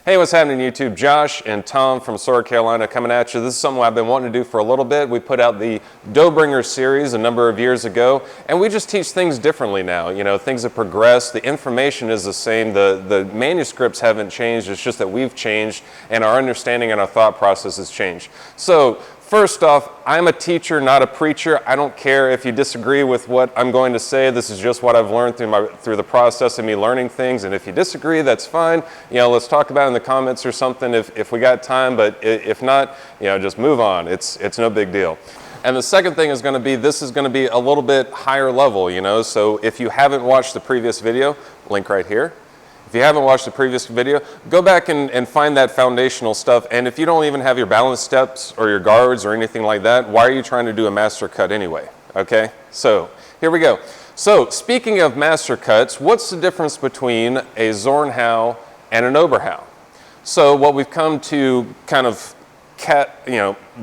Hey, what's happening YouTube? Josh and Tom from South Carolina coming at you. This is something I've been wanting to do for a little bit. We put out the Dobringer series a number of years ago, and we just teach things differently now. You know, things have progressed. The information is the same. The manuscripts haven't changed. It's just that we've changed, and our understanding and our thought process has changed. So, first off, I'm a teacher, not a preacher. I don't care if you disagree with what I'm going to say. This is just what I've learned through the process of me learning things. And if you disagree, that's fine. You know, let's talk about it in the comments or something if we got time. But if not, you know, just move on. It's no big deal. And the second thing is going to be, this is going to be a little bit higher level, you know. So if you haven't watched the previous video, link right here. If you haven't watched the previous video, go back and find that foundational stuff. And if you don't even have your balance steps or your guards or anything like that, why are you trying to do a master cut anyway? Okay, so here we go. So speaking of master cuts, what's the difference between a Zornhau and an Oberhau? So what we've come to kind of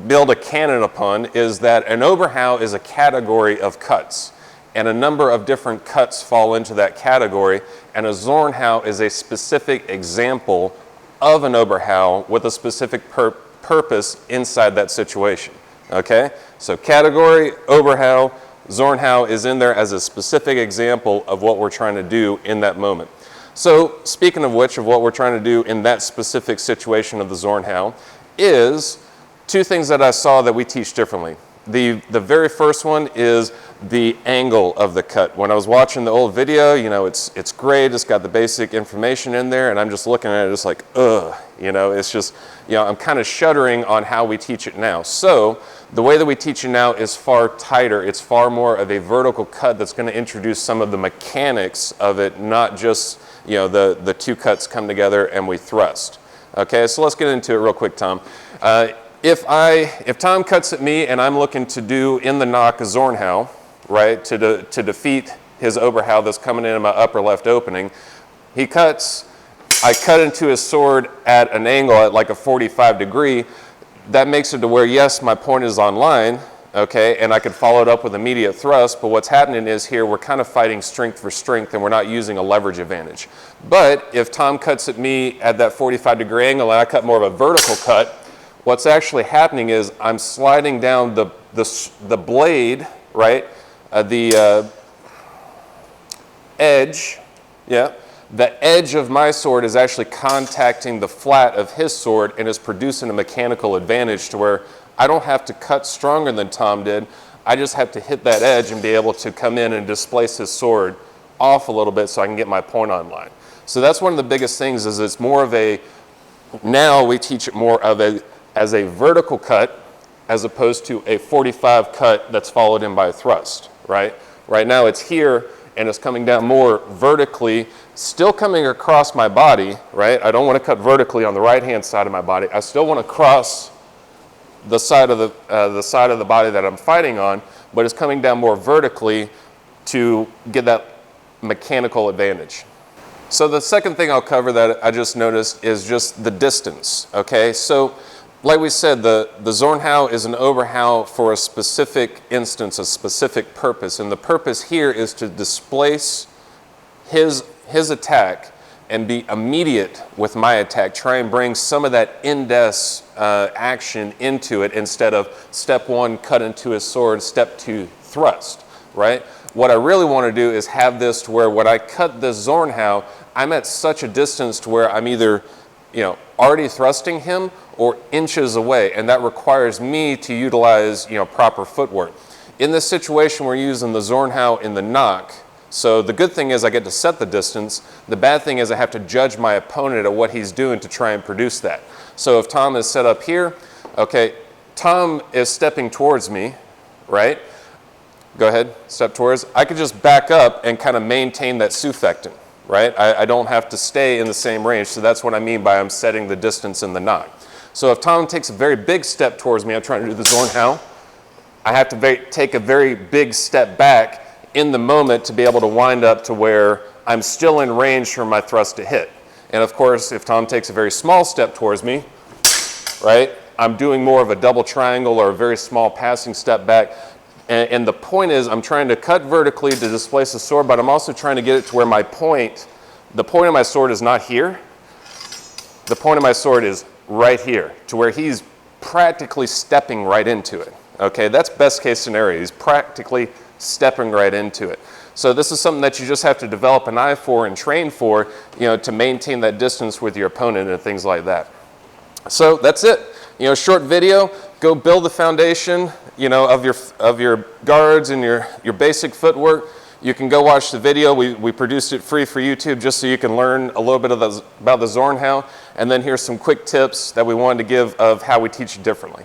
build a canon upon is that an Oberhau is a category of cuts, and a number of different cuts fall into that category, and a Zornhau is a specific example of an Oberhau with a specific purpose inside that situation, okay? So category, Oberhau, Zornhau is in there as a specific example of what we're trying to do in that moment. So speaking of which, of what we're trying to do in that specific situation of the Zornhau is two things that I saw that we teach differently. The very first one is the angle of the cut. When I was watching the old video, you know, it's great, it's got the basic information in there, and I'm just looking at it just like, ugh, you know, it's just, you know, I'm kind of shuddering on how we teach it now. So the way that we teach it now is far tighter. It's far more of a vertical cut that's going to introduce some of the mechanics of it, not just, you know, the two cuts come together and we thrust. Okay, so let's get into it real quick, Tom. If Tom cuts at me and I'm looking to do in the knock a Zornhau, right, to defeat his Oberhau that's coming in my upper left opening, he cuts, I cut into his sword at an angle at like a 45 degree, that makes it to where, yes, my point is on line, okay, and I could follow it up with immediate thrust, but what's happening is here we're kind of fighting strength for strength and we're not using a leverage advantage. But if Tom cuts at me at that 45 degree angle and I cut more of a vertical cut, what's actually happening is I'm sliding down the blade, right, the edge, yeah, the edge of my sword is actually contacting the flat of his sword and is producing a mechanical advantage to where I don't have to cut stronger than Tom did. I just have to hit that edge and be able to come in and displace his sword off a little bit so I can get my point on line. So that's one of the biggest things is it's more of a, now we teach it more of as a vertical cut as opposed to a 45 cut that's followed in by a thrust, right? Right now it's here and it's coming down more vertically, still coming across my body, right? I don't want to cut vertically on the right-hand side of my body. I still want to cross the side of the body that I'm fighting on, but it's coming down more vertically to get that mechanical advantage. So the second thing I'll cover that I just noticed is just the distance, okay? So like we said, the Zornhau is an Oberhau for a specific instance, a specific purpose, and the purpose here is to displace his attack and be immediate with my attack, try and bring some of that index action into it instead of step one, cut into his sword, step two, thrust, right? What I really want to do is have this to where when I cut this Zornhau, I'm at such a distance to where I'm either, you know, already thrusting him or inches away, and that requires me to utilize, you know, proper footwork. In this situation, we're using the Zornhau in the knock. So the good thing is I get to set the distance. The bad thing is I have to judge my opponent at what he's doing to try and produce that. So if Tom is set up here, okay, Tom is stepping towards me, right? Go ahead, step towards. I could just back up and kind of maintain that suffectant, right? I don't have to stay in the same range. So that's what I mean by I'm setting the distance in the knock. So if Tom takes a very big step towards me, I'm trying to do the Zornhau, I have to take a very big step back in the moment to be able to wind up to where I'm still in range for my thrust to hit. And of course, if Tom takes a very small step towards me, right, I'm doing more of a double triangle or a very small passing step back. And the point is I'm trying to cut vertically to displace the sword, but I'm also trying to get it to where my point, the point of my sword is not here. the point of my sword is right here, to where he's practically stepping right into it. Okay, that's best case scenario. He's practically stepping right into it. So this is something that you just have to develop an eye for and train for, to maintain that distance with your opponent and things like that. So that's it. Short video. Go build the foundation, of your guards and your basic footwork. You can go watch the video. We produced it free for YouTube just so you can learn a little bit about the Zornhau. And then here's some quick tips that we wanted to give of how we teach differently.